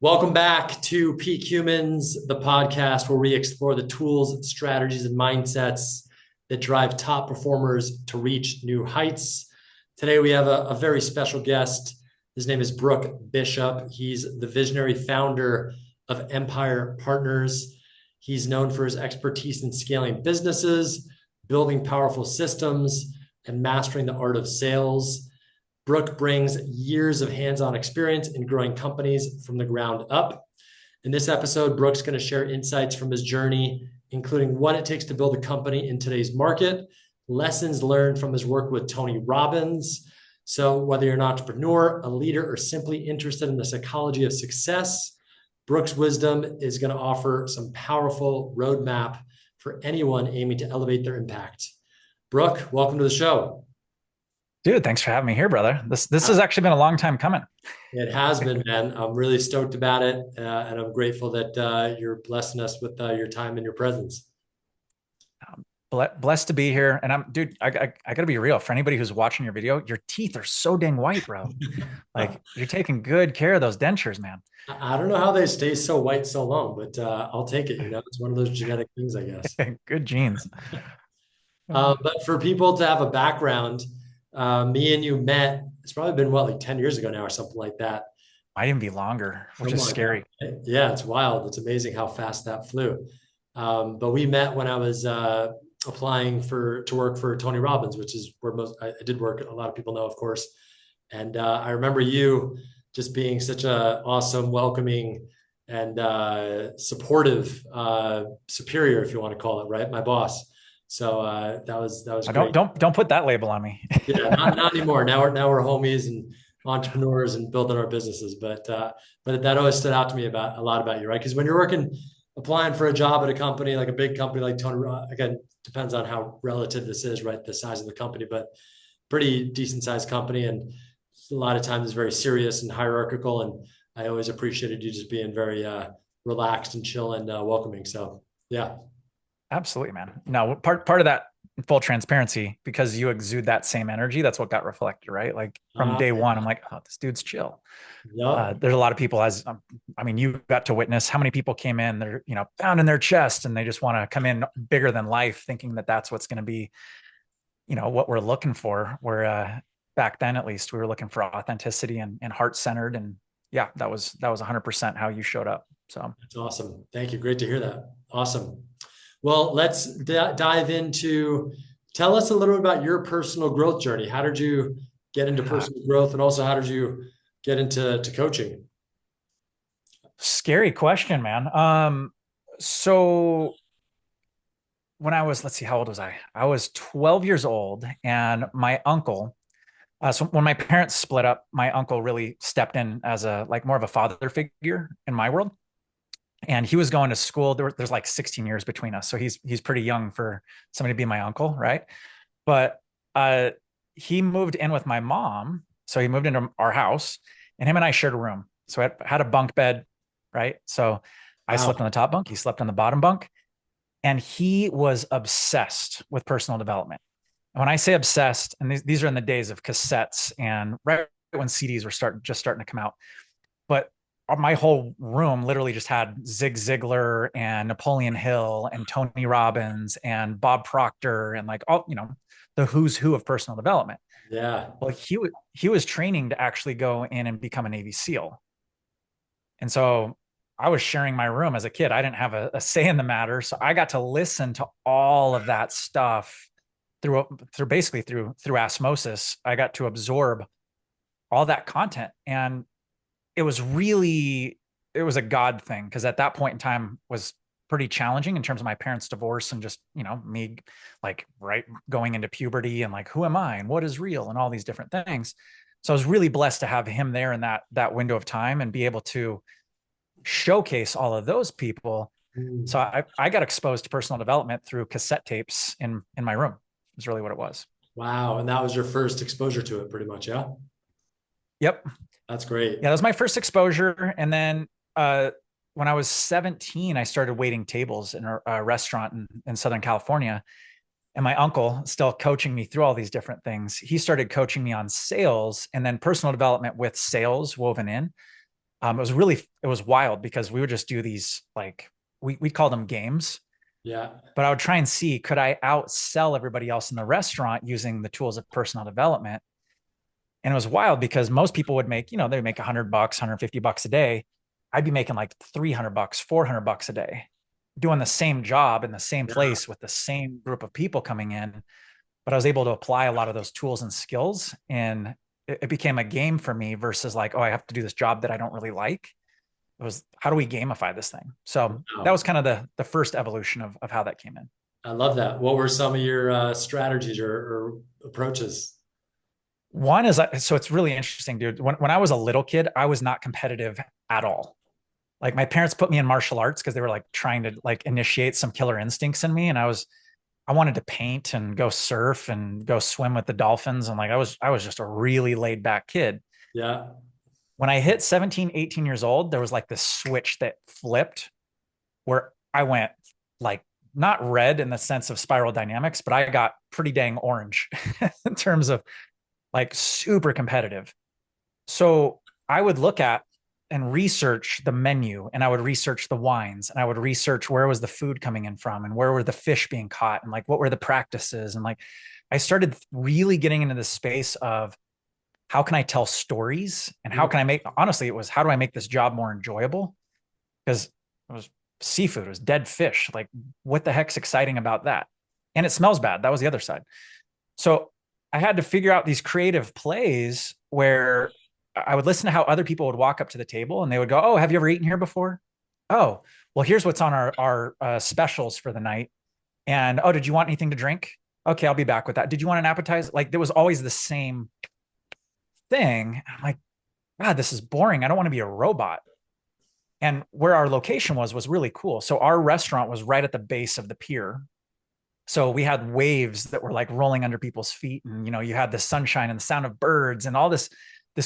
Welcome back to Peak Humans, the podcast where we explore the tools, strategies, and mindsets that drive top performers to reach new heights. Today, we have a very special guest. His name is Brook Bishop. He's the visionary founder of Empire Partners. He's known for his expertise in scaling businesses, building powerful systems, and mastering the art of sales. Brook brings years of hands-on experience in growing companies from the ground up. In this episode, Brook's going to share insights from his journey, including what it takes to build a company in today's market, lessons learned from his work with Tony Robbins. So whether you're an entrepreneur, a leader, or simply interested in the psychology of success, Brook's wisdom is going to offer some powerful roadmap for anyone aiming to elevate their impact. Brook, welcome to the show. Dude, thanks for having me here, brother. This has actually been a long time coming. It has been, man. I'm really stoked about it, and I'm grateful that you're blessing us with your time and your presence. Blessed to be here. And I gotta be real. For anybody who's watching your video, your teeth are so dang white, bro. Like you're taking good care of those dentures, man. I don't know how they stay so white so long, but I'll take it. It's one of those genetic things, I guess. Good genes. But for people to have a background, me and you met. It's probably been what, like 10 years ago now, or something like that. Might even be longer, which is scary. Yeah, it's wild. It's amazing how fast that flew. But we met when I was applying to work for Tony Robbins, which is where I did work. A lot of people know, of course. And I remember you just being such a awesome, welcoming, and supportive superior, if you want to call it, right? My boss. So that was great. Don't put that label on me. Yeah, not anymore. Now we're homies and entrepreneurs and building our businesses. But that always stood out to me about a lot about you, right? Because when you're applying for a job at a company, like a big company like Tony, again, depends on how relative this is, right? The size of the company, but pretty decent sized company. And a lot of times it's very serious and hierarchical. And I always appreciated you just being very relaxed and chill and welcoming. So yeah. Absolutely, man. No, part of that, full transparency, because you exude that same energy. That's what got reflected, right? Like from day one, I'm like, oh, this dude's chill. Yeah. There's a lot of people, I mean, you got to witness how many people came in, they're, pounding their chest and they just want to come in bigger than life, thinking that that's what's going to be, what we're looking for. Where back then, at least, we were looking for authenticity and heart centered. And yeah, that was 100% how you showed up. So that's awesome. Thank you. Great to hear that. Awesome. Well, let's dive into, tell us a little bit about your personal growth journey. How did you get into personal growth? And also, how did you get into coaching? Scary question, man. So when I was, let's see, how old was I? I was 12 years old, and my uncle, so when my parents split up, my uncle really stepped in as more of a father figure in my world. And he was going to school. There's like 16 years between us. So he's pretty young for somebody to be my uncle, right? But he moved in with my mom. So he moved into our house, and him and I shared a room. So I had a bunk bed, right? So I slept on the top bunk, he slept on the bottom bunk. And he was obsessed with personal development. And when I say obsessed, and these are in the days of cassettes and right when CDs were just starting to come out. But my whole room literally just had Zig Ziglar and Napoleon Hill and Tony Robbins and Bob Proctor and like all, the who's who of personal development. Yeah. Well, he was training to actually go in and become a Navy SEAL. And so I was sharing my room as a kid. I didn't have a say in the matter. So I got to listen to all of that stuff through osmosis. I got to absorb all that content. And it was a God thing, because at that point in time was pretty challenging in terms of my parents' divorce and just, me like right going into puberty and like, who am I and what is real and all these different things. So I was really blessed to have him there in that window of time and be able to showcase all of those people. So I got exposed to personal development through cassette tapes in my room. Is really what it was. Wow. And that was your first exposure to it pretty much. Yeah. Yep. That's great. Yeah, that was my first exposure. And then when I was 17, I started waiting tables in a restaurant in Southern California. And my uncle, still coaching me through all these different things, he started coaching me on sales and then personal development with sales woven in. It was wild because we would just do these, like, we call them games, Yeah. but I would try and see, could I outsell everybody else in the restaurant using the tools of personal development? And it was wild because most people would make, they would make $100, $150 a day. I'd be making like $300, $400 a day doing the same job in the same Yeah. place with the same group of people coming in. But I was able to apply a lot of those tools and skills, and it became a game for me versus like, oh, I have to do this job that I don't really like. It was, how do we gamify this thing? So that Wow. was kind of the first evolution of how that came in. I love that. What were some of your strategies or approaches? One is, so it's really interesting, dude. When I was a little kid, I was not competitive at all. Like my parents put me in martial arts because they were like trying to like initiate some killer instincts in me. And I wanted to paint and go surf and go swim with the dolphins. And like, I was just a really laid back kid. Yeah. When I hit 17, 18 years old, there was like this switch that flipped where I went like not red in the sense of spiral dynamics, but I got pretty dang orange in terms of like super competitive. So I would look at and research the menu, and I would research the wines, and I would research where was the food coming in from and where were the fish being caught and like what were the practices. And like I started really getting into the space of how can I tell stories and how can I make, honestly, it was how do I make this job more enjoyable? Because it was seafood, it was dead fish. Like what the heck's exciting about that? And it smells bad. That was the other side. So I had to figure out these creative plays where I would listen to how other people would walk up to the table and they would go, "Oh, have you ever eaten here before? Oh, well, here's what's on our specials for the night. And oh, did you want anything to drink? Okay, I'll be back with that. Did you want an appetizer?" Like there was always the same thing. I'm like, God, this is boring. I don't want to be a robot. And where our location was really cool. So our restaurant was right at the base of the pier. So we had waves that were like rolling under people's feet, and you had the sunshine and the sound of birds and all this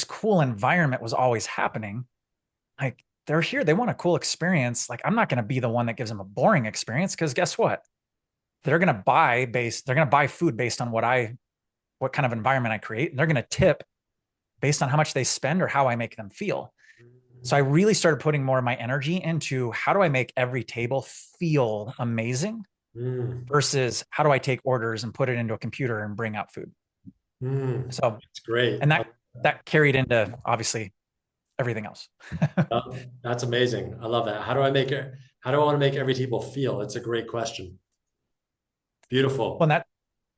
cool environment was always happening. Like they're here, they want a cool experience. Like I'm not going to be the one that gives them a boring experience, because guess what? They're going to buy food based on what kind of environment I create, and they're going to tip based on how much they spend or how I make them feel. So I really started putting more of my energy into how do I make every table feel amazing versus how do I take orders and put it into a computer and bring out food. So It's great. and that carried into obviously everything else. That's amazing. I love that. How do I make it? How do I want to make every table feel? It's a great question. Well, Beautiful.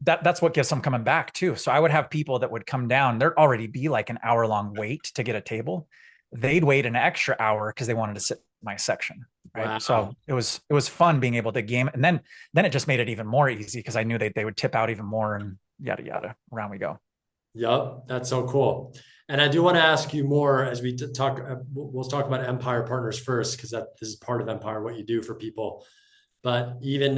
that's what gets them coming back too. So I would have people that would come down. There'd already be like an hour-long wait to get a table. They'd wait an extra hour because they wanted to sit in my section. Right. Wow. So it was fun being able to game. And then it just made it even more easy because I knew they would tip out even more and yada yada. Around we go. Yep, that's so cool. And I do want to ask you more as we talk. We'll talk about Empire Partners first, because this is part of Empire, what you do for people. But even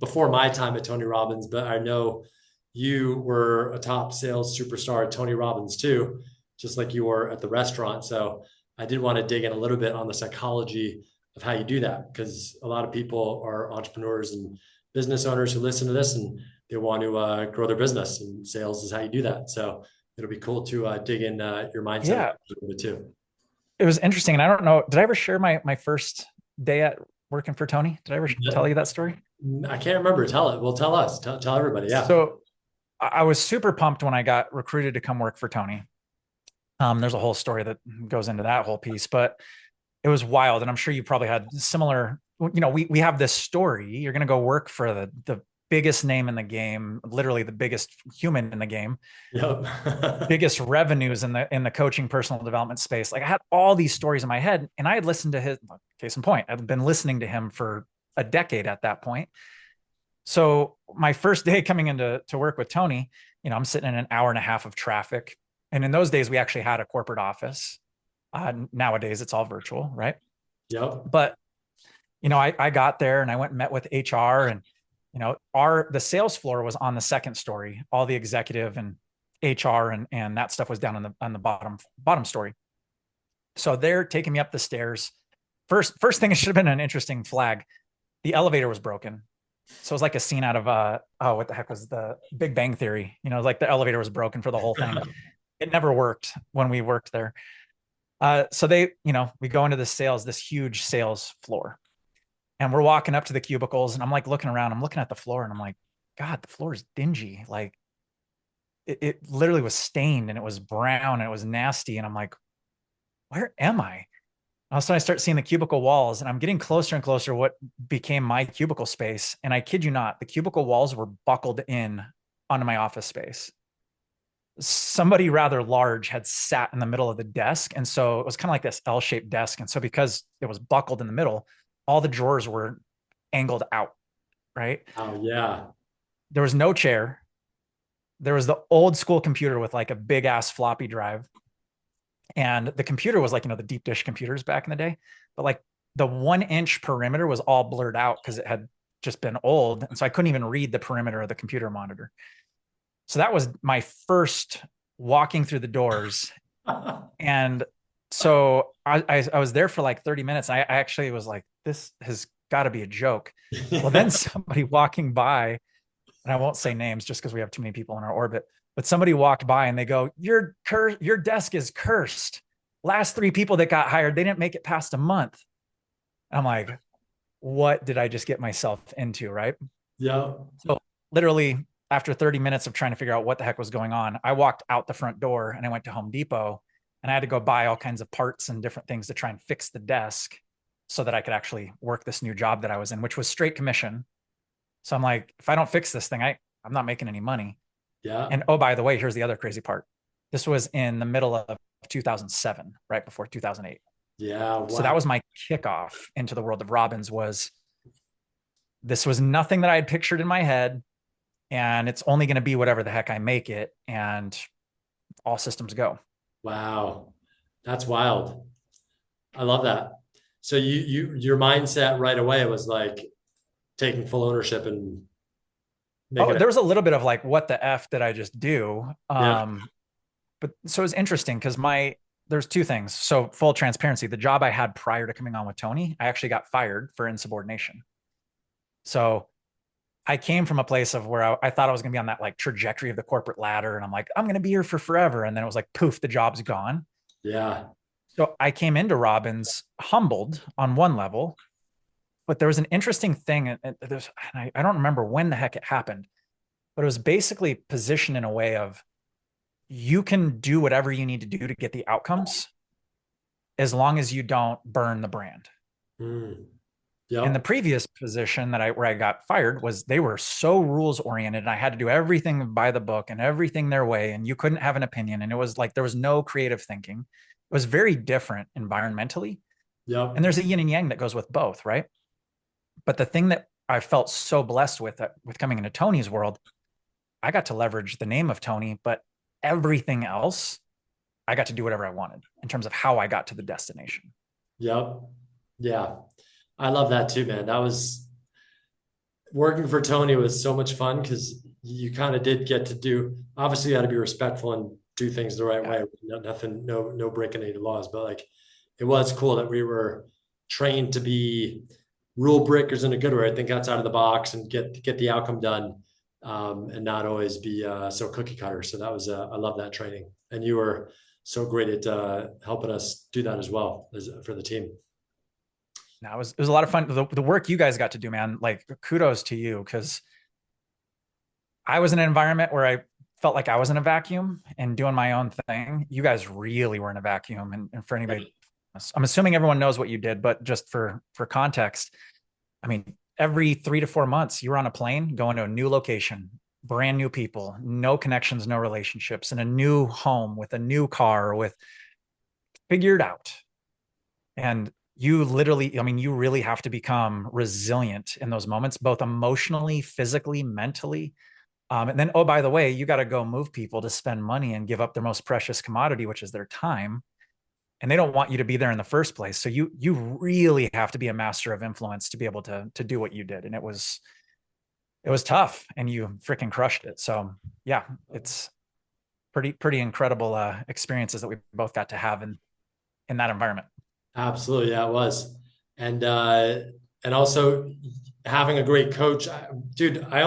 before my time at Tony Robbins, but I know you were a top sales superstar at Tony Robbins too, just like you were at the restaurant. So I did want to dig in a little bit on the psychology of how you do that, because a lot of people are entrepreneurs and business owners who listen to this and they want to grow their business, and sales is how you do that. So it'll be cool to dig in your mindset Yeah, a little bit too. it was interesting. And I don't know, did I ever share my first day at working for Tony? Did I ever tell you that story? I can't remember. Tell it. Well, tell us. Tell everybody. Yeah. So I was super pumped when I got recruited to come work for Tony. There's a whole story that goes into that whole piece, but it was wild. And I'm sure you probably had similar, we have this story. You're going to go work for the biggest name in the game, literally the biggest human in the game, Yep. biggest revenues in the coaching personal development space. Like I had all these stories in my head, and I had listened to his, case in point, I've been listening to him for a decade at that point. So my first day coming into work with Tony, I'm sitting in an hour and a half of traffic. And in those days, we actually had a corporate office. Nowadays, it's all virtual, right? Yep. But, I got there and I went and met with HR, and, the sales floor was on the second story. All the executive and HR and that stuff was down on the bottom story. So they're taking me up the stairs. First thing, it should have been an interesting flag. The elevator was broken. So it was like a scene out of what the heck was the Big Bang Theory? Like the elevator was broken for the whole thing. It never worked when we worked there. So we go into this huge sales floor, and we're walking up to the cubicles, and I'm like looking around, I'm looking at the floor, and I'm like, God, the floor is dingy. Like it literally was stained, and it was brown, and it was nasty. And I'm like, where am I? All of a sudden I start seeing the cubicle walls, and I'm getting closer and closer to what became my cubicle space. And I kid you not, the cubicle walls were buckled in onto my office space. Somebody rather large had sat in the middle of the desk. And so it was kind of like this L-shaped desk. And so because it was buckled in the middle, all the drawers were angled out, right? Oh yeah. There was no chair. There was the old school computer with like a big ass floppy drive. And the computer was like, the deep dish computers back in the day, but like the 1 inch perimeter was all blurred out because it had just been old. And so I couldn't even read the perimeter of the computer monitor. So that was my first walking through the doors. And so I was there for like 30 minutes. I actually was like, this has got to be a joke. Well, then somebody walking by, and I won't say names just because we have too many people in our orbit, but somebody walked by and they go, your desk is cursed. Last 3 people that got hired, they didn't make it past a month. I'm like, what did I just get myself into? Right. Yeah. So literally after 30 minutes of trying to figure out what the heck was going on, I walked out the front door and I went to Home Depot, and I had to go buy all kinds of parts and different things to try and fix the desk so that I could actually work this new job that I was in, which was straight commission. So I'm like, if I don't fix this thing, I'm not making any money. Yeah. And oh, by the way, here's the other crazy part. This was in the middle of 2007, right before 2008. Yeah. Wow. So that was my kickoff into the world of Robbins. This was nothing that I had pictured in my head, and it's only going to be whatever the heck I make it, and all systems go. Wow. That's wild. I love that. So your mindset right away was like taking full ownership and making There was a little bit of like, what the F did I just do? Yeah. But so it was interesting because there's 2 things. So full transparency, the job I had prior to coming on with Tony, I actually got fired for insubordination. So I came from a place of where I thought I was going to be on that like trajectory of the corporate ladder. And I'm like, I'm going to be here for forever. And then it was like, poof, the job's gone. Yeah. So I came into Robbins humbled on one level, but there was an interesting thing. And I don't remember when the heck it happened, but it was basically positioned in a way of, you can do whatever you need to do to get the outcomes as long as you don't burn the brand. Mm. In the Yep. previous position where I got fired, was they were so rules oriented, and I had to do everything by the book and everything their way, and you couldn't have an opinion. And it was like, there was no creative thinking. It was very different environmentally. Yep. And there's a yin and yang that goes with both, right? But the thing that I felt so blessed with coming into Tony's world, I got to leverage the name of Tony, but everything else, I got to do whatever I wanted in terms of how I got to the destination. Yep. Yeah. I love that too, man. That was working for Tony was so much fun because you kind of did get to do, obviously you had to be respectful and do things the right way. Nothing, no breaking any laws, but like, it was cool that we were trained to be rule breakers in a good way. I think outside of the box and get the outcome done, and not always be so cookie cutter. So that was I love that training, and you were so great at helping us do that as well for the team. Now it was a lot of fun. The work you guys got to do, man, like kudos to you, because I was in an environment where I felt like I was in a vacuum and doing my own thing. You guys really were in a vacuum. And for anybody, I'm assuming everyone knows what you did, but just for context, I mean, every 3 to 4 months, you were on a plane going to a new location, brand new people, no connections, no relationships, in a new home with a new car, with figured out. And you literally, I mean, you really have to become resilient in those moments, both emotionally, physically, mentally. And then, oh, by the way, you got to go move people to spend money and give up their most precious commodity, which is their time. And they don't want you to be there in the first place. So you really have to be a master of influence to be able to do what you did. And it was tough, and you freaking crushed it. So yeah, it's pretty incredible experiences that we both got to have in that environment. Absolutely, yeah, it was, and also having a great coach, dude. I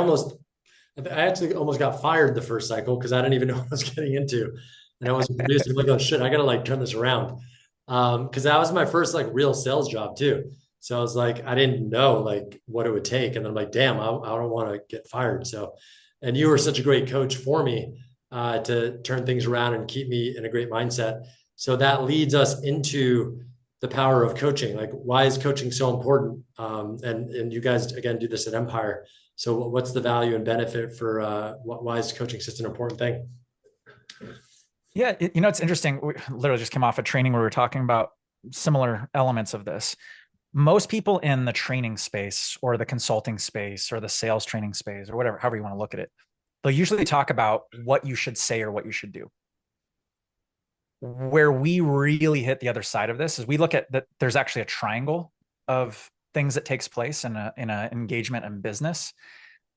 actually almost got fired the first cycle because I didn't even know what I was getting into, and I was basically like, oh shit, I gotta like turn this around. Because that was my first like real sales job too. So I was like, I didn't know like what it would take. And I'm like, damn, I don't want to get fired. So, and you were such a great coach for me to turn things around and keep me in a great mindset. So that leads us into the power of coaching. Like, why is coaching so important? And you guys again do this at Empire. So what's the value and benefit for why is coaching such an important thing? Yeah, it's interesting. We literally just came off a training where we were talking about similar elements of this. Most people in the training space or the consulting space or the sales training space or whatever, however you want to look at it, they'll usually talk about what you should say or what you should do. Where we really hit the other side of this is we look at that there's actually a triangle of things that takes place in a engagement and business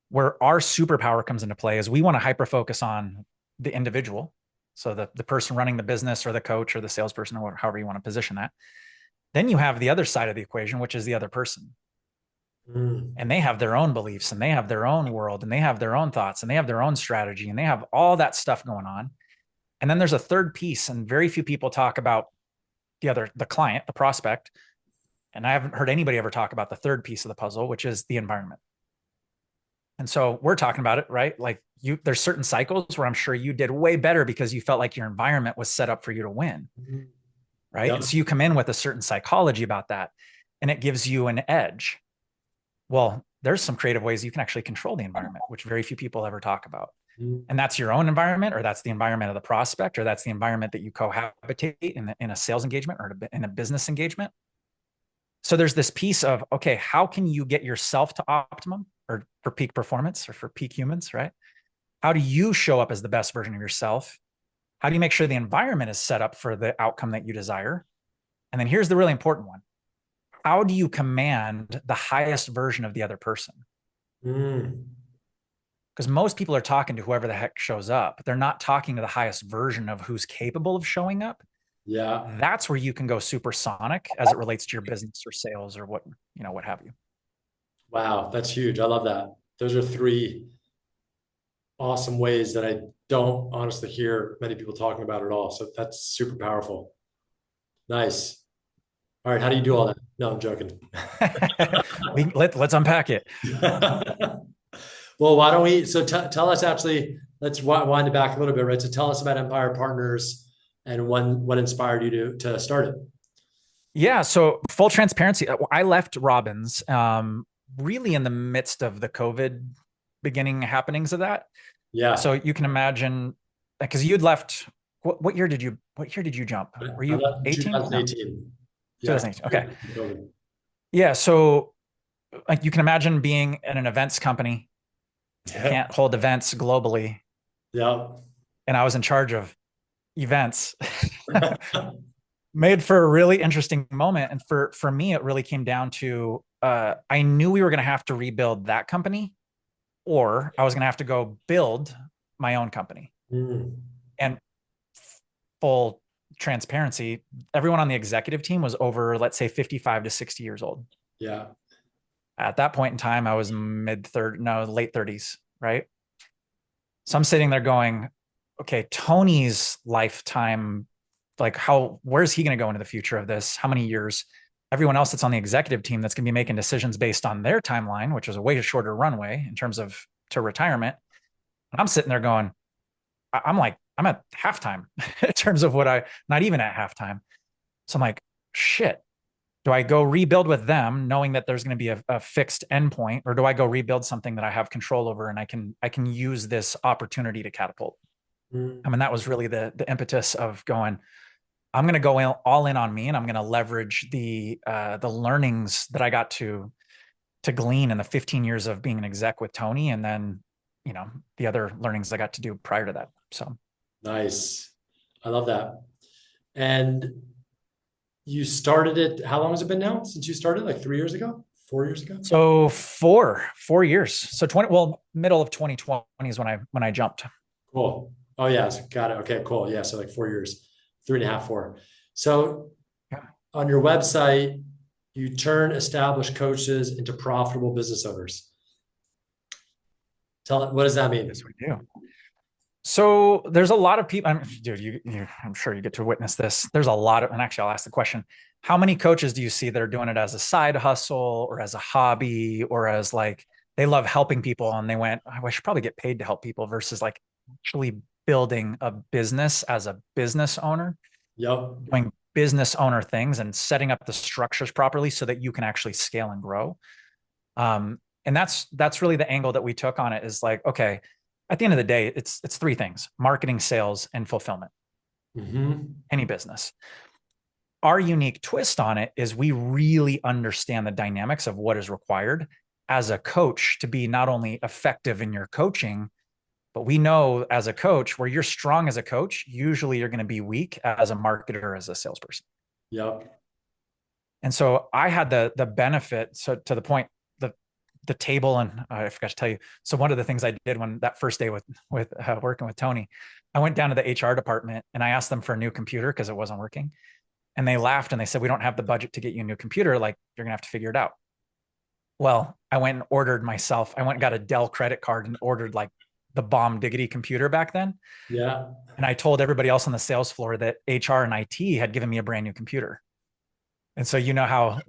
where our superpower comes into play is we want to hyper focus on the individual. So the person running the business or the coach or the salesperson or however you want to position that. Then you have the other side of the equation, which is the other person. And they have their own beliefs and they have their own world and they have their own thoughts and they have their own strategy and they have all that stuff going on. And then there's a third piece, and very few people talk about the client, the prospect. And I haven't heard anybody ever talk about the third piece of the puzzle, which is the environment. And so we're talking about it, right? Like there's certain cycles where I'm sure you did way better because you felt like your environment was set up for you to win. Right. Yep. And so you come in with a certain psychology about that and it gives you an edge. Well, there's some creative ways you can actually control the environment, which very few people ever talk about. And that's your own environment, or that's the environment of the prospect, or that's the environment that you cohabitate in a sales engagement or in a business engagement. So there's this piece of, okay, how can you get yourself to optimum or for peak performance or for peak humans, right? How do you show up as the best version of yourself? How do you make sure the environment is set up for the outcome that you desire? And then here's the really important one. How do you command the highest version of the other person? Because most people are talking to whoever the heck shows up. They're not talking to the highest version of who's capable of showing up. Yeah. That's where you can go supersonic as it relates to your business or sales or what have you. Wow. That's huge. I love that. Those are three awesome ways that I don't honestly hear many people talking about at all. So that's super powerful. Nice. All right. How do you do all that? No, I'm joking. Let's unpack it. Well, why don't we, so tell us actually, let's wind it back a little bit, right? So tell us about Empire Partners and what inspired you to start it. Yeah. So full transparency, I left Robbins really in the midst of the COVID beginning happenings of that. Yeah. So you can imagine, because you'd left, what year did you jump? Were you 18? 2018. No. 2018. Okay. Yeah. So like you can imagine being in an events company. You can't hold events globally. Yeah. And I was in charge of events. Made for a really interesting moment. And for me, it really came down to I knew we were going to have to rebuild that company, or I was going to have to go build my own company. And full transparency, everyone on the executive team was over, let's say 55 to 60 years old. Yeah. At that point in time, I was late 30s, right? So I'm sitting there going, okay, Tony's lifetime, like where's he going to go into the future of this? How many years? Everyone else that's on the executive team that's going to be making decisions based on their timeline, which is a way shorter runway in terms of to retirement. And I'm sitting there going, I'm at halftime in terms of not even at halftime. So I'm like, shit. Do I go rebuild with them knowing that there's going to be a fixed endpoint, or do I go rebuild something that I have control over and I can use this opportunity to catapult? I mean, that was really the impetus of going, I'm going to go all in on me, and I'm going to leverage the learnings that I got to glean in the 15 years of being an exec with Tony, and then the other learnings I got to do prior to that. So nice. I love that. And you started it, how long has it been now since you started? Like 3 years ago? 4 years ago? So four years. So middle of 2020 is when I jumped. Cool. Oh yeah. Got it. Okay, cool. Yeah. So like 4 years, 3.5, 4. So on your website, you turn established coaches into profitable business owners. What does that mean? Yes, we do. So there's a lot of people. Dude, I'm sure you get to witness this. There's a lot of, and actually, I'll ask the question: how many coaches do you see that are doing it as a side hustle or as a hobby or as like they love helping people and they went, oh, I should probably get paid to help people versus like actually building a business as a business owner, Yep. doing business owner things and setting up the structures properly so that you can actually scale and grow. And that's really the angle that we took on it is like, okay, at the end of the day, it's three things: marketing, sales, and fulfillment. Mm-hmm. Any business. Our unique twist on it is we really understand the dynamics of what is required as a coach to be not only effective in your coaching, but we know as a coach where you're strong as a coach, usually you're going to be weak as a marketer or as a salesperson. Yep. And so I had the benefit, so to the point, the table, and I forgot to tell you. So one of the things I did when that first day with working with Tony, I went down to the HR department and I asked them for a new computer because it wasn't working. And they laughed and they said, we don't have the budget to get you a new computer. Like, you're going to have to figure it out. Well, I went and ordered myself. I went and got a Dell credit card and ordered like the bomb diggity computer back then. Yeah. And I told everybody else on the sales floor that HR and IT had given me a brand new computer. And so you know how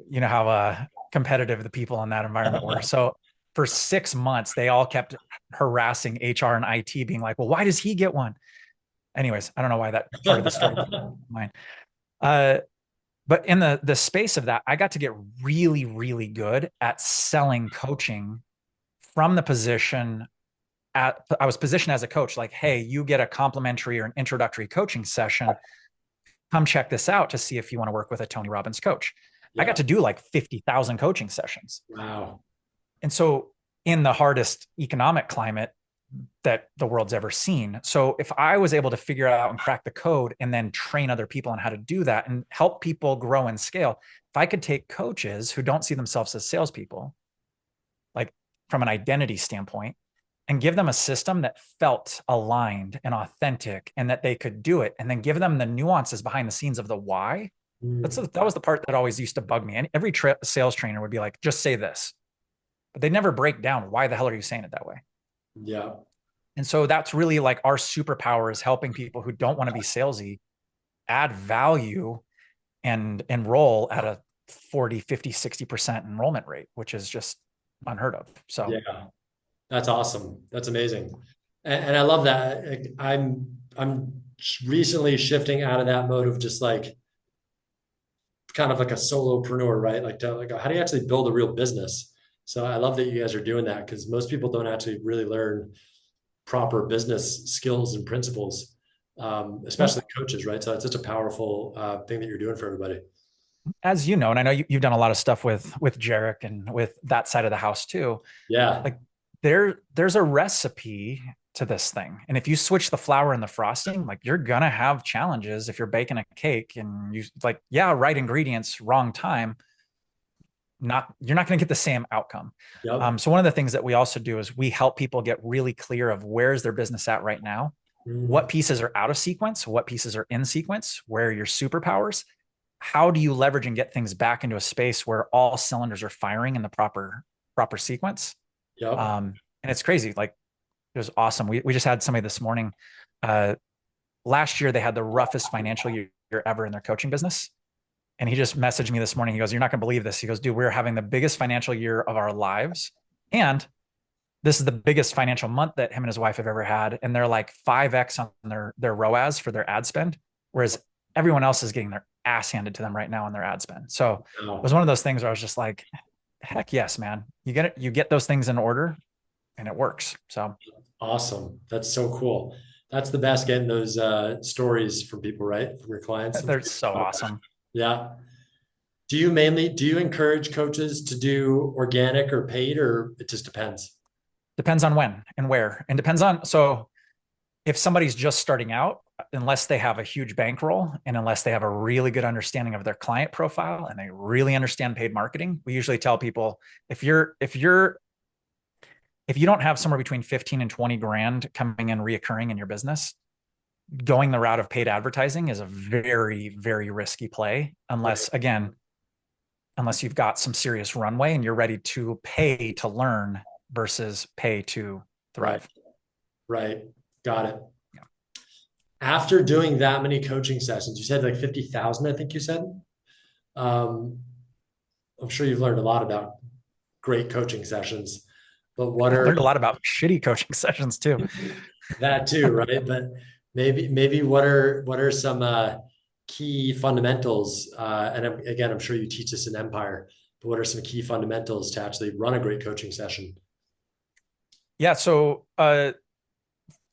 competitive the people in that environment were. So for 6 months, they all kept harassing HR and IT, being like, "Well, why does he get one?" Anyways, I don't know why that part of the story came to mind. But in the space of that, I got to get really, really good at selling coaching from the position I was positioned as a coach, like, hey, you get a complimentary or an introductory coaching session. Come check this out to see if you want to work with a Tony Robbins coach. I got Yeah. to do like 50,000 coaching sessions. Wow. And so in the hardest economic climate that the world's ever seen. So if I was able to figure out and crack the code and then train other people on how to do that and help people grow and scale, if I could take coaches who don't see themselves as salespeople, like from an identity standpoint, and give them a system that felt aligned and authentic and that they could do it, and then give them the nuances behind the scenes of the why. Mm. That was the part that always used to bug me. And every sales trainer would be like, just say this, but they never break down why the hell are you saying it that way. Yeah. And so that's really like our superpower is helping people who don't want to be salesy add value and enroll at a 40, 50, 60% enrollment rate, which is just unheard of. So Yeah. That's awesome. That's amazing. And I love that. I'm recently shifting out of that mode of just like kind of like a solopreneur, right? Like, like how do you actually build a real business? So I love that you guys are doing that because most people don't actually really learn proper business skills and principles, especially coaches, right? So it's such a powerful thing that you're doing for everybody. as you know, and I know you've done a lot of stuff with Jarek and with that side of the house too. Yeah. Like there's a recipe to this thing. And if you switch the flour and the frosting, like you're gonna have challenges if you're baking a cake and you like, yeah, right ingredients, wrong time, you're not going to get the same outcome. Yep. So one of the things that we also do is we help people get really clear of where's their business at right now, what Mm. pieces are out of sequence, what pieces are in sequence, where are your superpowers, how do you leverage and get things back into a space where all cylinders are firing in the proper sequence. Yep. And it's crazy. Like it was awesome. We just had somebody this morning. Uh, Last year they had the roughest financial year ever in their coaching business. And he just messaged me this morning. He goes, "You're not going to believe this." He goes, "Dude, we're having the biggest financial year of our lives. And this is the biggest financial month that him and his wife have ever had. And they're like 5X on their ROAS for their ad spend, whereas everyone else is getting their ass handed to them right now on their ad spend." So it was Wow. one of those things where I was just like, heck yes, man. You get it, you get those things in order and it works. So Awesome. That's so cool. That's the best, getting those stories from people, right? From your clients. they're so awesome. Yeah. Do you encourage coaches to do organic or paid, or it just depends? Depends on when and where, and depends on, so if somebody's just starting out, unless they have a huge bankroll and unless they have a really good understanding of their client profile and they really understand paid marketing, we usually tell people if you don't have somewhere between 15 and 20 grand coming in reoccurring in your business, going the route of paid advertising is a very, very risky play Right. unless you've got some serious runway and you're ready to pay to learn versus pay to Right. thrive. Right. Got it. After doing that many coaching sessions, you said like 50,000, I think you said. Um, I'm sure you've learned a lot about great coaching sessions, but what I are learned a lot about shitty coaching sessions too. that too, right? But maybe what are some key fundamentals? And again, I'm sure you teach this in Empire, but what are some key fundamentals to actually run a great coaching session? Yeah. So,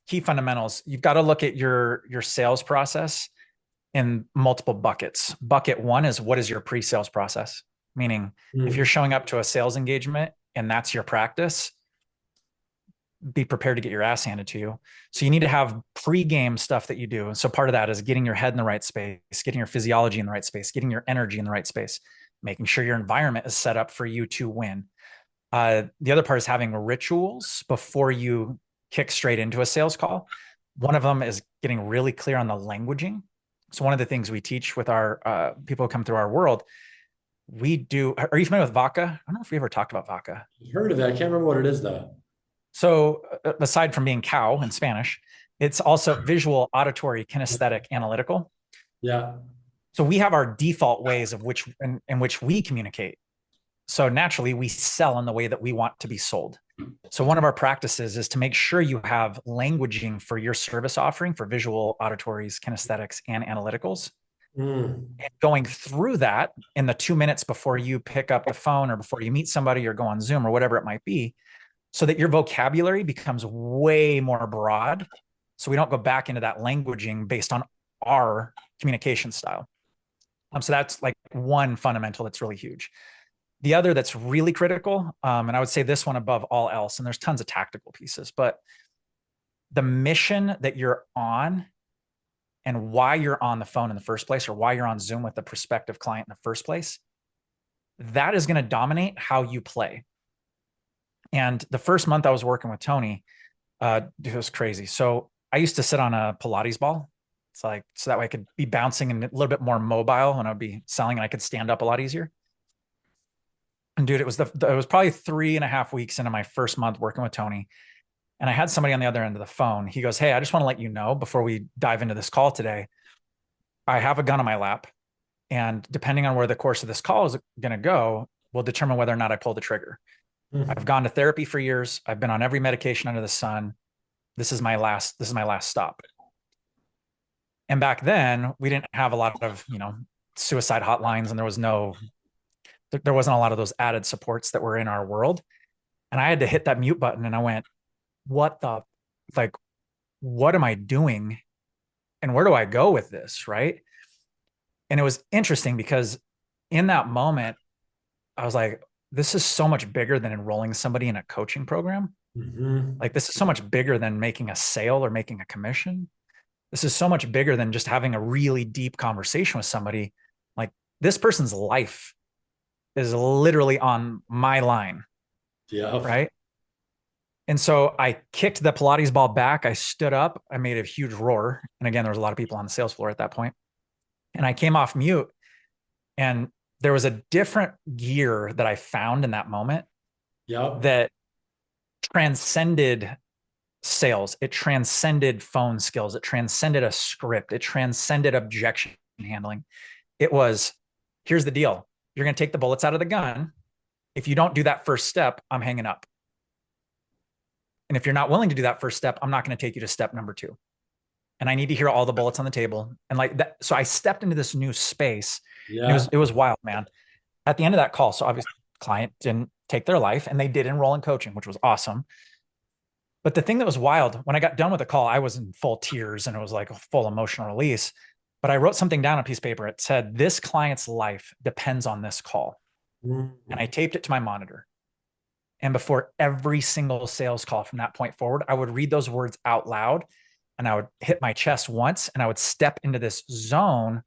key fundamentals, you've got to look at your sales process in multiple buckets. Bucket one is, what is your pre-sales process? Meaning, if you're Mm, showing up to a sales engagement and that's your practice, be prepared to get your ass handed to you. So you need to have pre-game stuff that you do. So part of that is getting your head in the right space, getting your physiology in the right space, getting your energy in the right space, making sure your environment is set up for you to win. The other part is having rituals before you kick straight into a sales call. One of them is getting really clear on the languaging. So one of the things we teach with our people who come through our world, we do. Are you familiar with Vaca? I don't know if we ever talked about Vaca. heard of it. I can't remember what it is though. So aside from being cow in Spanish, it's also visual, auditory, kinesthetic, analytical. Yeah. So we have our default ways of which in which we communicate. So naturally, we sell in the way that we want to be sold. So one of our practices is to make sure you have languaging for your service offering for visual, auditories, kinesthetics, and analyticals. Mm, And going through that in the 2 minutes before you pick up the phone or before you meet somebody or go on Zoom or whatever it might be, so that your vocabulary becomes way more broad. So we don't go back into that languaging based on our communication style. So that's like one fundamental that's really huge. The other that's really critical, and I would say this one above all else, and there's tons of tactical pieces, but the mission that you're on and why you're on the phone in the first place, or why you're on Zoom with a prospective client in the first place, that is going to dominate how you play. And the first month I was working with Tony, it was crazy. So I used to sit on a Pilates ball. It's like, so that way I could be bouncing and a little bit more mobile when I'd be selling and I could stand up a lot easier. And dude, it was probably 3.5 weeks into my first month working with Tony. And I had somebody on the other end of the phone. He goes, "Hey, I just want to let you know before we dive into this call today, I have a gun on my lap. And depending on where the course of this call is going to go, will determine whether or not I pull the trigger. I've mm, gone to therapy for years. I've been on every medication under the sun. This is my last stop." And back then we didn't have a lot of, suicide hotlines, and there wasn't a lot of those added supports that were in our world. And I had to hit that mute button and I went, what the, like, what am I doing? And where do I go with this? Right. And it was interesting because in that moment, I was like, this is so much bigger than enrolling somebody in a coaching program. mhm. Like, this is so much bigger than making a sale or making a commission. This is so much bigger than just having a really deep conversation with somebody. Like, this person's life is literally on my line. Yeah. Right. And so I kicked the Pilates ball back. I stood up. I made a huge roar. And again, there was a lot of people on the sales floor at that point. And I came off mute, and there was a different gear that I found in that moment Yep. that transcended sales. It transcended phone skills. It transcended a script. It transcended objection handling. It was, here's the deal. You're going to take the bullets out of the gun. If you don't do that first step, I'm hanging up. And if you're not willing to do that first step, I'm not going to take you to step number 2. And I need to hear all the bullets on the table. And like that. So I stepped into this new space, and Yeah. it was wild, man. At the end of that call, so obviously the client didn't take their life, and they did enroll in coaching, which was awesome. But the thing that was wild, when I got done with the call, I was in full tears and it was like a full emotional release. But I wrote something down on a piece of paper. It said, "This client's life depends on this call." And I Mm, taped it to my monitor. And before every single sales call from that point forward, I would read those words out loud, and I would hit my chest once, and I would step into this zone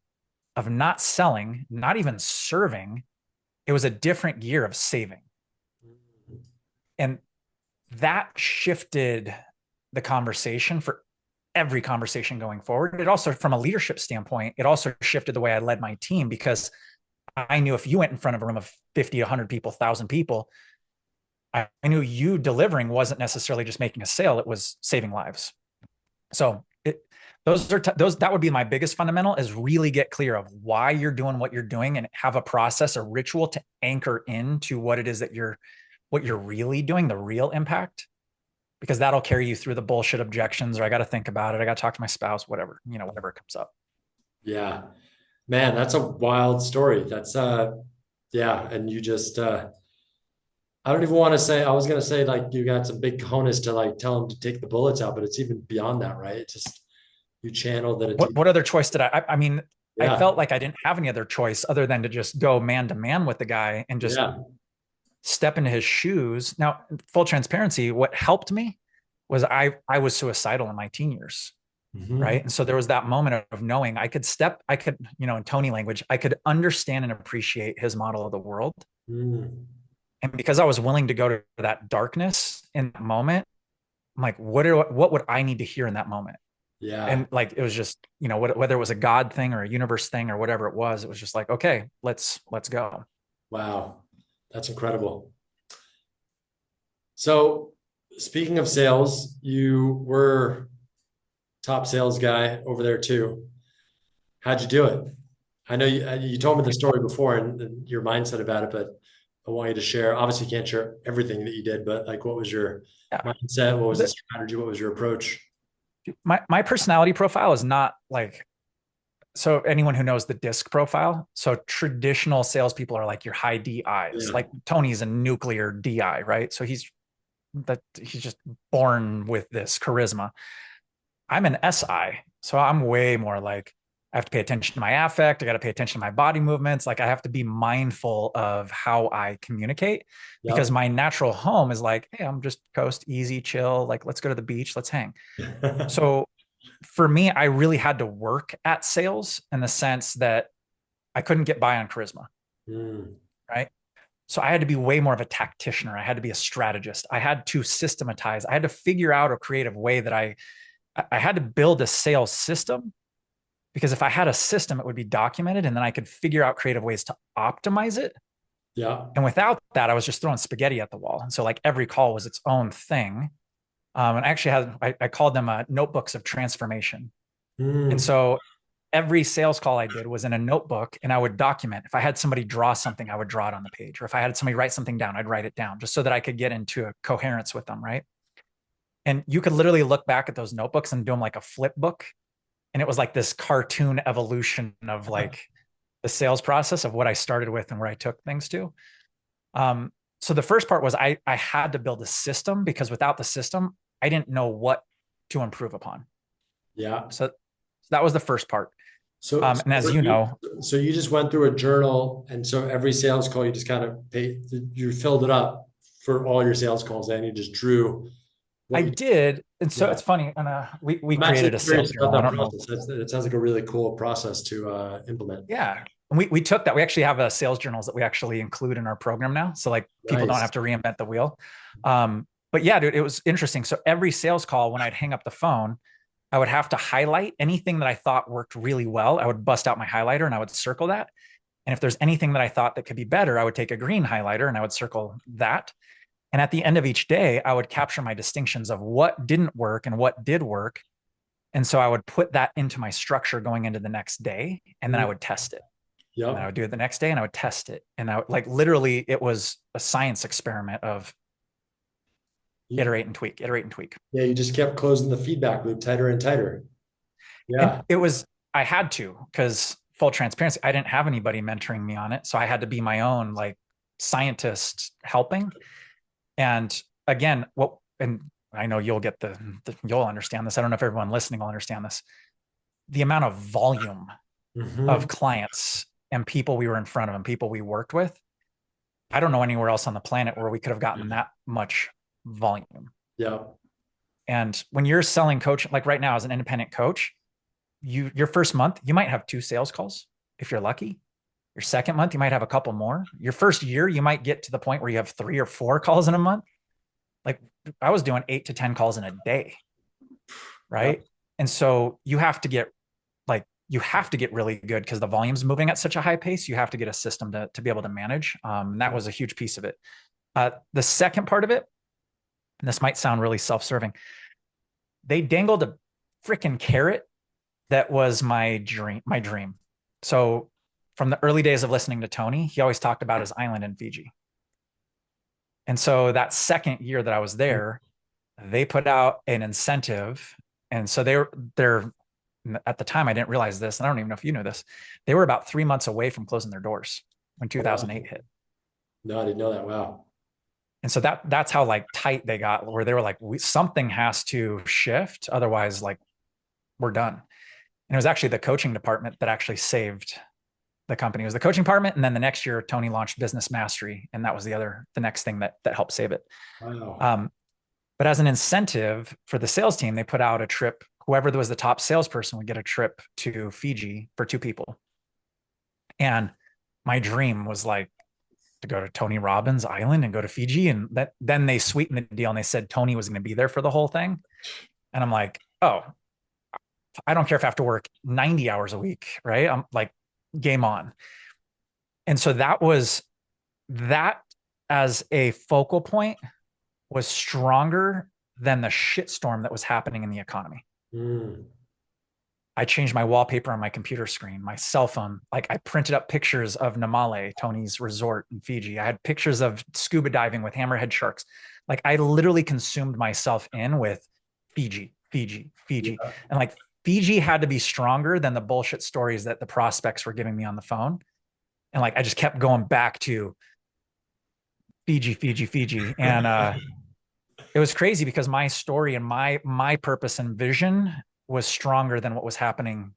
of not selling, not even serving. It was a different gear of saving. And that shifted the conversation for every conversation going forward. It also, from a leadership standpoint, it also shifted the way I led my team, because I knew if you went in front of a room of 50, 100 people, 1,000 people, I knew you delivering wasn't necessarily just making a sale, it was saving lives. So that would be my biggest fundamental, is really get clear of why you're doing what you're doing and have a process, a ritual to anchor into what it is that what you're really doing, the real impact, because that'll carry you through the bullshit objections, or I got to think about it, I got to talk to my spouse, whatever, whatever comes up. Yeah, man, that's a wild story. That's yeah. And you just I don't even want to say, I was going to say like you got some big cojones to like tell them to take the bullets out, but it's even beyond that, right? It's just, you channeled that. What other choice did I mean, yeah. I felt like I didn't have any other choice other than to just go man to man with the guy and just step into his shoes. Now, full transparency, what helped me was I was suicidal in my teen years. Right. And so there was that moment of knowing I could, in Tony language, I could understand and appreciate his model of the world. And because I was willing to go to that darkness in that moment, I'm like, what would I need to hear in that moment? Yeah. And like, it was just, whether it was a God thing or a universe thing or whatever it was just like, okay, let's go. Wow. That's incredible. So speaking of sales, you were top sales guy over there too. How'd you do it? I know you told me the story before and your mindset about it, but I want you to share. Obviously, you can't share everything that you did, but like, what was your mindset? What was the strategy? What was your approach? My personality profile is not like, so anyone who knows the DISC profile, so traditional salespeople are like your high DIs. Like Tony's a nuclear DI, right? So he's just born with this charisma. I'm an SI, so I'm way more like, I have to pay attention to my affect. I got to pay attention to my body movements. Like I have to be mindful of how I communicate because my natural home is like, hey, I'm just coast, easy, chill. Like, let's go to the beach. Let's hang. So for me, I really had to work at sales in the sense that I couldn't get by on charisma. Right. So I had to be way more of a tactician. I had to be a strategist. I had to systematize. I had to figure out a creative way that I had to build a sales system, because if I had a system, it would be documented and then I could figure out creative ways to optimize it. Yeah. And without that, I was just throwing spaghetti at the wall. And so like every call was its own thing. And I actually I called them notebooks of transformation. And so every sales call I did was in a notebook and I would document. If I had somebody draw something, I would draw it on the page. Or if I had somebody write something down, I'd write it down just so that I could get into a coherence with them. Right. And you could literally look back at those notebooks and do them like a flip book. And it was like this cartoon evolution of like the sales process of what I started with and where I took things to. So the first part was I had to build a system, because without the system, I didn't know what to improve upon. Yeah. So that was the first part. So, and as you know, so you just went through a journal, and so every sales call you just kind of you filled it up for all your sales calls, and you just drew. I did. And so it's funny. And we created a sales journal. I don't know. It sounds like a really cool process to implement. Yeah. And we took that. We actually have a sales journals that we actually include in our program now. So like people don't have to reinvent the wheel. But yeah, dude, it was interesting. So every sales call, when I'd hang up the phone, I would have to highlight anything that I thought worked really well. I would bust out my highlighter and I would circle that. And if there's anything that I thought that could be better, I would take a green highlighter and I would circle that. And at the end of each day, I would capture my distinctions of what didn't work and what did work. And so I would put that into my structure going into the next day, and then I would test it. Yep. And I would do it the next day and I would test it. And I would, like, literally, it was a science experiment of iterate and tweak, iterate and tweak. Yeah. You just kept closing the feedback loop tighter and tighter. Yeah. And it was, I had to, because full transparency, I didn't have anybody mentoring me on it. So I had to be my own like scientist helping. And again, and I know you'll get you'll understand this. I don't know if everyone listening will understand this. The amount of volume of clients and people we were in front of and people we worked with, I don't know anywhere else on the planet where we could have gotten that much volume. Yeah. And when you're selling coaching, like right now as an independent coach, your first month, you might have 2 sales calls if you're lucky. Your second month, you might have a couple more. Your first year, you might get to the point where you have 3 or 4 calls in a month. Like I was doing 8 to 10 calls in a day. Right. Yep. And so you have to get really good because the volume's moving at such a high pace. You have to get a system to be able to manage. And that was a huge piece of it. The second part of it, and this might sound really self-serving, they dangled a freaking carrot that was my dream. So from the early days of listening to Tony, he always talked about his island in Fiji. And so that second year that I was there, they put out an incentive. And so they're at the time, I didn't realize this, and I don't even know if you knew this. They were about 3 months away from closing their doors when Wow. 2008 hit. No, I didn't know that. Wow. And so that's how like tight they got, where they were like, something has to shift. Otherwise, like we're done. And it was actually the coaching department that actually saved the company. It was the coaching department. And then the next year, Tony launched Business Mastery. And that was the next thing that helped save it. Wow. But as an incentive for the sales team, they put out a trip. Whoever was the top salesperson would get a trip to Fiji for 2 people. And my dream was like to go to Tony Robbins Island and go to Fiji. And then they sweetened the deal and they said Tony was going to be there for the whole thing. And I'm like, oh, I don't care if I have to work 90 hours a week, right? I'm like, game on. And so that as a focal point was stronger than the shitstorm that was happening in the economy. Mm. I changed my wallpaper on my computer screen, my cell phone. Like I printed up pictures of Namale, Tony's resort in Fiji. I had pictures of scuba diving with hammerhead sharks. Like I literally consumed myself in with Fiji, Fiji, Fiji. Yeah. And like Fiji had to be stronger than the bullshit stories that the prospects were giving me on the phone. And like I just kept going back to Fiji, Fiji, Fiji. And it was crazy because my story and my purpose and vision was stronger than what was happening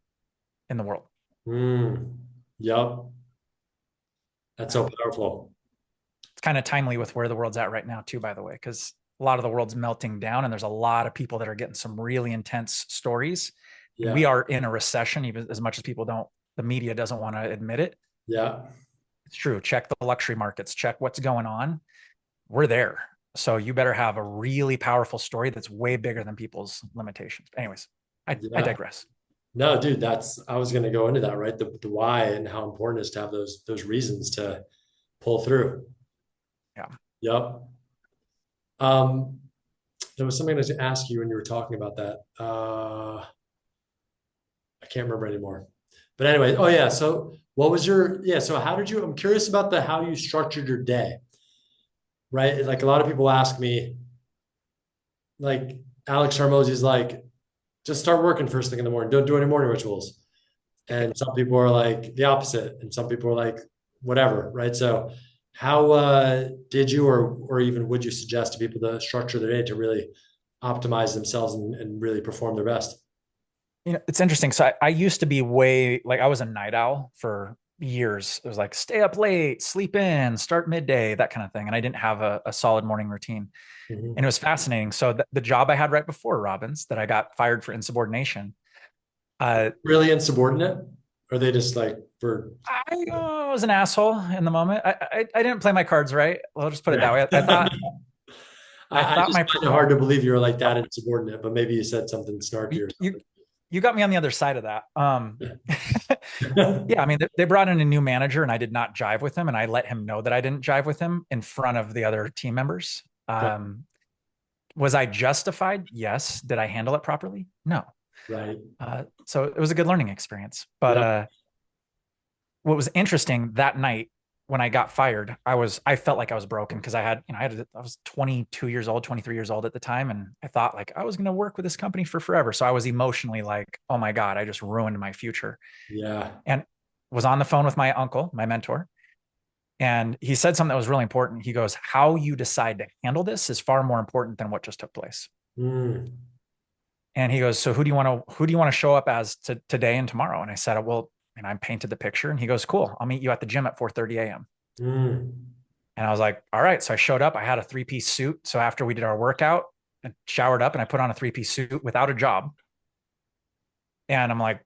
in the world. Mm. Yep. That's so powerful. It's kind of timely with where the world's at right now too, by the way, because a lot of the world's melting down and there's a lot of people that are getting some really intense stories. And we Yeah. are in a recession, even as much as the media doesn't want to admit it. Yeah. It's true. Check the luxury markets, check what's going on. We're there. So you better have a really powerful story that's way bigger than people's limitations. Anyways, I Yeah. digress. No, dude, I was going to go into that, right? The why and how important it is to have those reasons to pull through. Yeah. Yep. There was something I was going to ask you when you were talking about that. I can't remember anymore. But anyway, oh yeah. So what was so how did I'm curious about how you structured your day, right? Like a lot of people ask me, like Alex Hormozy's like, just start working first thing in the morning. Don't do any morning rituals. And some people are like the opposite. And some people are like, whatever, right? So how did you or even would you suggest to people to structure their day to really optimize themselves and really perform their best? It's interesting. So I used to be I was a night owl for years. It was like stay up late, sleep in, start midday, that kind of thing. And I didn't have a solid morning routine. Mm-hmm. And it was fascinating. So the job I had right before Robbins that I got fired for insubordination. Really insubordinate? Or are they just like I was an asshole in the moment. I didn't play my cards right. I'll just put it that way. I just find it hard to believe you were like that insubordinate, but maybe you said something snarky or something. You got me on the other side of that. Yeah, I mean, they brought in a new manager and I did not jive with him. And I let him know that I didn't jive with him in front of the other team members. Was I justified? Yes. Did I handle it properly? No. Right. So it was a good learning experience. But what was interesting that night when I got fired, I felt like I was broken because I was 22 years old, 23 years old at the time. And I thought like I was going to work with this company for forever. So I was emotionally like, oh my God, I just ruined my future. Yeah. And was on the phone with my uncle, my mentor. And he said something that was really important. He goes, how you decide to handle this is far more important than what just took place. Mm. And he goes, so who do you want to show up as today and tomorrow? And I said, well, and I painted the picture and he goes, cool. I'll meet you at the gym at 4:30 a.m. Mm. And I was like, all right. So I showed up, I had a 3-piece suit. So after we did our workout, I showered up and I put on a 3-piece suit without a job. And I'm like,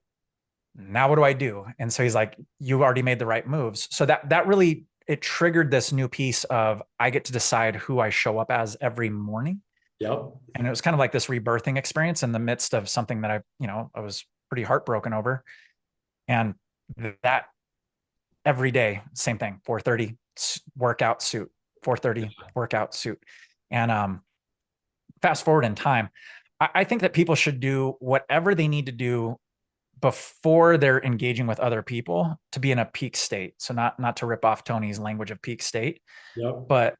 now what do I do? And so he's like, you already made the right moves. So that really, it triggered this new piece of I get to decide who I show up as every morning. Yep. And it was kind of like this rebirthing experience in the midst of something that I was pretty heartbroken over. And that every day, same thing, 4:30 workout suit, 4:30 workout suit. And fast forward in time, I think that people should do whatever they need to do before they're engaging with other people to be in a peak state. So not to rip off Tony's language of peak state, Yep. but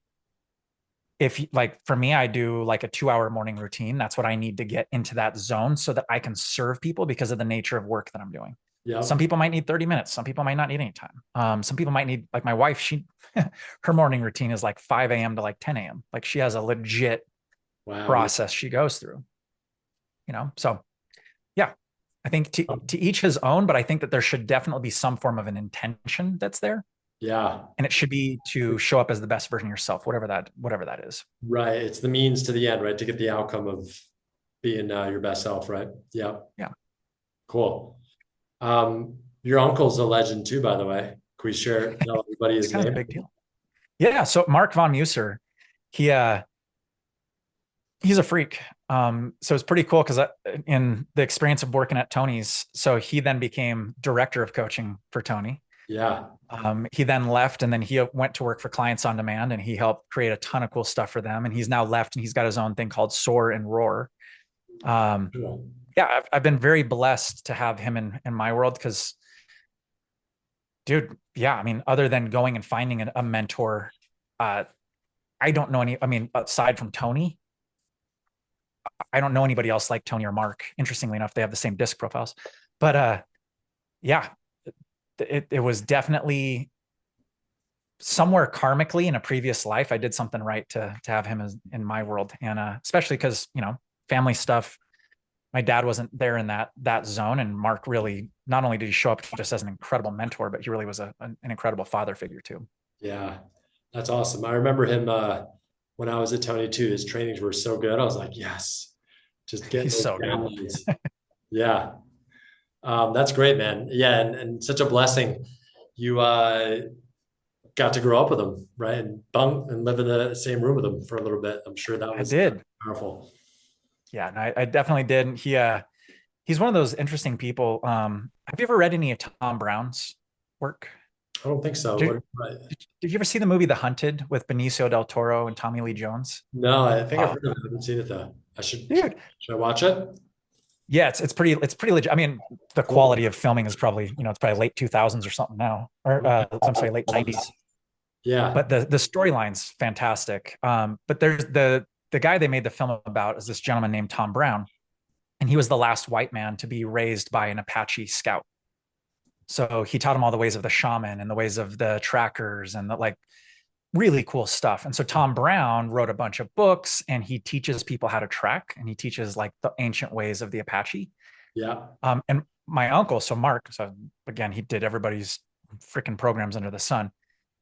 if like for me, I do like a 2 hour morning routine. That's what I need to get into that zone so that I can serve people because of the nature of work that I'm doing. Some Yep. people might need 30 minutes. Some people might not need any time. Some people might need, like my wife, her morning routine is like 5 a.m. to like 10 a.m. Like she has a legit Wow. process she goes through, So yeah, I think to each his own, but I think that there should definitely be some form of an intention that's there. Yeah. And it should be to show up as the best version of yourself, whatever that is. Right. It's the means to the end, right? To get the outcome of being your best self, right? Yeah. Yeah. Cool. Your uncle's a legend too, by the way. Can we tell everybody It's his kind of name? a big deal. Yeah. So Mark von Musser, he he's a freak. So it's pretty cool because in the experience of working at Tony's, so he then became director of coaching for Tony. Yeah. He then left and then he went to work for Clients on Demand and he helped create a ton of cool stuff for them. And he's now left and he's got his own thing called Soar and Roar. Cool. Yeah, I've been very blessed to have him in my world because, dude, yeah, I mean, other than going and finding a mentor, I don't know any, I mean, aside from Tony, I don't know anybody else like Tony or Mark. Interestingly enough, they have the same disc profiles, but yeah, it was definitely somewhere karmically in a previous life. I did something right to have him in my world. And especially because, family stuff, my dad wasn't there in that zone. And Mark really, not only did he show up just as an incredible mentor, but he really was an incredible father figure too. Yeah. That's awesome. I remember him when I was at Tony too. His trainings were so good. I was like, yes, just getting He's those so good. downloads. Yeah. That's great, man. Yeah. And such a blessing. You got to grow up with him, right? And bunk and live in the same room with him for a little bit. I'm sure that I was did. powerful. Yeah, no, I definitely did. He's one of those interesting people. Have you ever read any of Tom Brown's work? I don't think so. Did, Right. did you ever see the movie The Hunted with Benicio del Toro and Tommy Lee Jones? No, I think I've Oh, heard of it. I haven't seen it though. dude. Should I watch it? Yeah, it's pretty legit. I mean, the Cool. quality of filming is probably, it's probably late 2000s or something now. Or I'm sorry, late 90s. Yeah. But the storyline's fantastic. But there's the guy they made the film about is this gentleman named Tom Brown. And he was the last white man to be raised by an Apache scout. So he taught him all the ways of the shaman and the ways of the trackers and the like really cool stuff. And so Tom Brown wrote a bunch of books and he teaches people how to track and he teaches like the ancient ways of the Apache. Yeah. And my uncle, so Mark, so again, he did everybody's freaking programs under the sun.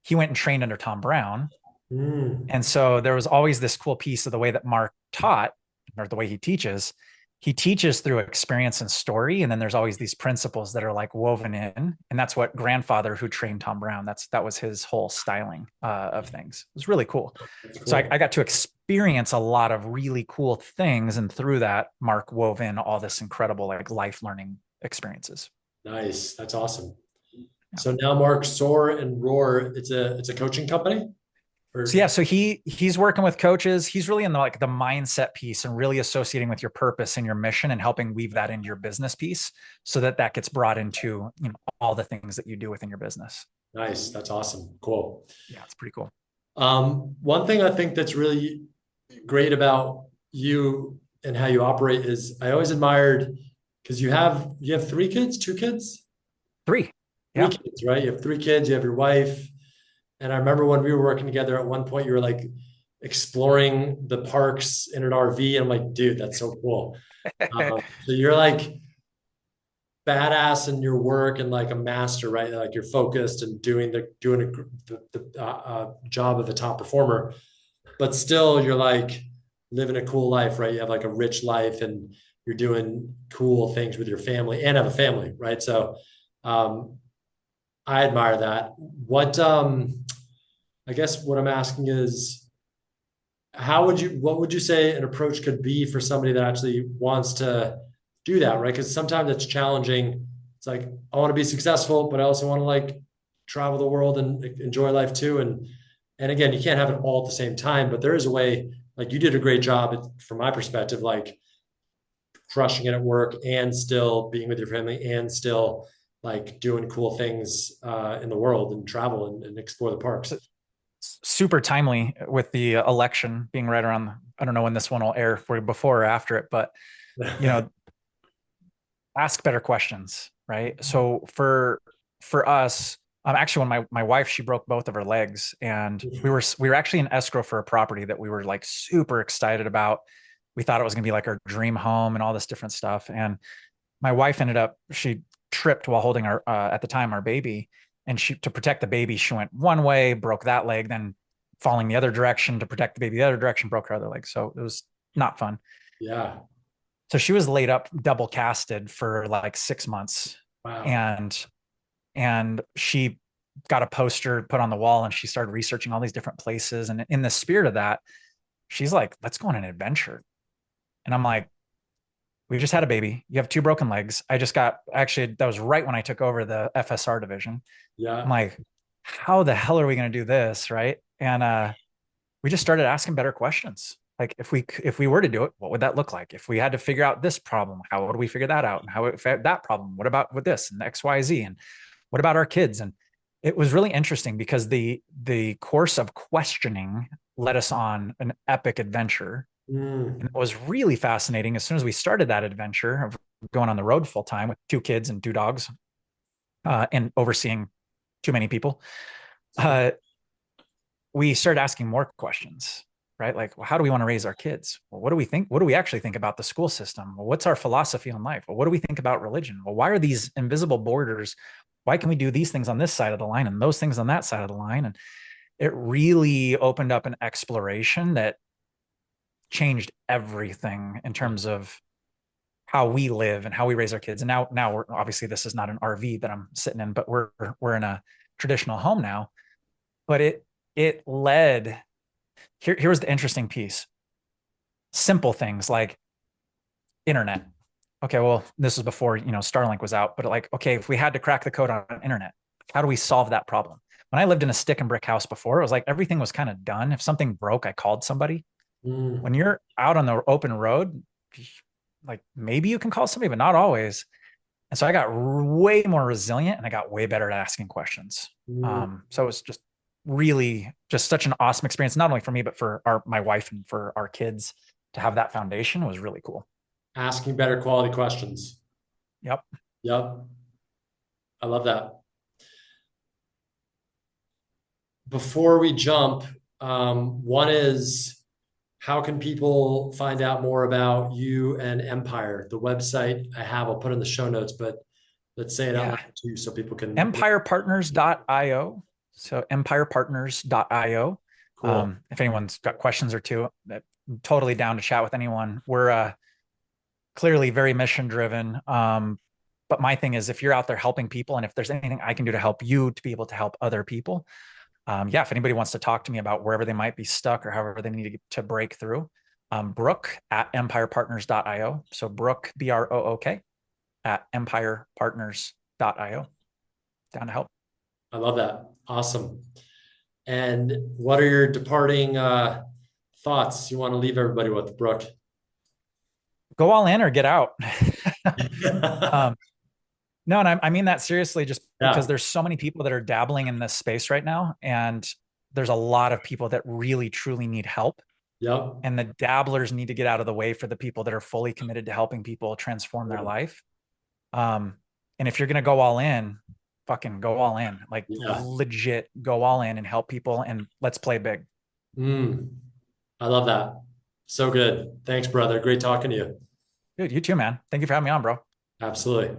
He went and trained under Tom Brown. Mm. And so there was always this cool piece of the way that Mark taught or the way he teaches. He teaches through experience and story. And then there's always these principles that are like woven in. And that's what grandfather who trained Tom Brown, that was his whole styling of things. It was really cool. That's cool. So I got to experience a lot of really cool things. And through that, Mark wove in all this incredible like life learning experiences. Nice. That's awesome. Yeah. So now Mark, Soar and Roar, it's a coaching company? So yeah, so he's working with coaches. He's really in the mindset piece and really associating with your purpose and your mission and helping weave that into your business piece so that gets brought into all the things that you do within your business. Nice. That's awesome. Cool. Yeah, it's pretty cool. One thing I think that's really great about you and how you operate is I always admired because you have 3 kids, 2 kids? 3. Yeah. 3 kids, right? You have 3 kids, you have your wife. And I remember when we were working together at one point, you were like exploring the parks in an RV. And I'm like, dude, that's so cool. So you're like badass in your work and like a master, right? Like you're focused and doing the job of a top performer, but still you're like living a cool life, right? You have like a rich life and you're doing cool things with your family and have a family, right? So, I admire that. I guess what I'm asking is, what would you say an approach could be for somebody that actually wants to do that, right? Because sometimes it's challenging. It's like, I want to be successful, but I also want to like travel the world and enjoy life too. And again, you can't have it all at the same time, but there is a way, like you did a great job from my perspective, like crushing it at work and still being with your family and still like doing cool things in the world and travel and explore the parks. Super timely with the election being right around, I don't know when this one will air for before or after it, but you know, ask better questions, right? So for us, actually when my wife, she broke both of her legs, and we were actually in escrow for a property that we were like super excited about. We thought it was gonna be like our dream home and all this different stuff. And my wife she tripped while holding our at the time our baby, and she, to protect the baby, she went one way, broke that leg, then falling the other direction to protect the baby the other direction, broke her other leg. So it was not fun. Yeah. So she was laid up double casted for like 6 months. Wow. And she got a poster put on the wall, and she started researching all these different places. And in the spirit of that, she's like, let's go on an adventure. And I'm like, we just had a baby. You have two broken legs. Actually, that was right when I took over the FSR division. I'm Yeah. like, how the hell are we going to do this? Right. And we just started asking better questions. Like, if we were to do it, what would that look like? If we had to figure out this problem, how would we figure that out? And how if that problem, what about with this and XYZ? And what about our kids? And it was really interesting because the course of questioning led us on an epic adventure. And it Mm. was really fascinating. As soon as we started that adventure of going on the road full time with two kids and two dogs, and overseeing too many people, uh, we started asking more questions, right? Like, well, how do we want to raise our kids? Well, what do we think? What do we actually think about the school system? Well, what's our philosophy on life? Well, what do we think about religion? Well, why are these invisible borders? Why can we do these things on this side of the line and those things on that side of the line? And it really opened up an exploration that changed everything in terms of how we live and how we raise our kids. And now we're obviously, this is not an RV that I'm sitting in, but we're in a traditional home now. But it led here was the interesting piece. Simple things like internet. Okay, well, this was before, Starlink was out, but like, okay, if we had to crack the code on internet, how do we solve that problem? When I lived in a stick and brick house before, it was like everything was kind of done. If something broke, I called somebody. When Mm. you're out on the open road, like maybe you can call somebody, but not always. And so I got way more resilient, and I got way better at asking questions. Mm. So it was just really just such an awesome experience, not only for me, but for my wife and for our kids. To have that foundation was really cool. Asking better quality questions. Yep. Yep. I love that. Before we jump, one is how can people find out more about you and Empire? The website I have, I'll put in the show notes, but let's say it out Yeah. loud too so people can. Empirepartners.io. So empirepartners.io. Cool. If anyone's got questions or two, I'm totally down to chat with anyone. We're clearly very mission driven. But my thing is, if you're out there helping people, and if there's anything I can do to help you to be able to help other people, yeah, if anybody wants to talk to me about wherever they might be stuck or however they need to break through, Brook at empirepartners.io. So Brook, BROOK at empirepartners.io. Down to help. I love that. Awesome. And what are your departing thoughts you want to leave everybody with, Brooke? Go all in or get out. um, no, and I mean that seriously, just because Yeah. there's so many people that are dabbling in this space right now, and there's a lot of people that really truly need help. Yep. And the dabblers need to get out of the way for the people that are fully committed to helping people transform their life. And if you're going to go all in, fucking go all in, like Yeah. legit go all in and help people, and let's play big. Mm. I love that. So good. Thanks, brother. Great talking to you. Dude, you too, man. Thank you for having me on, bro. Absolutely.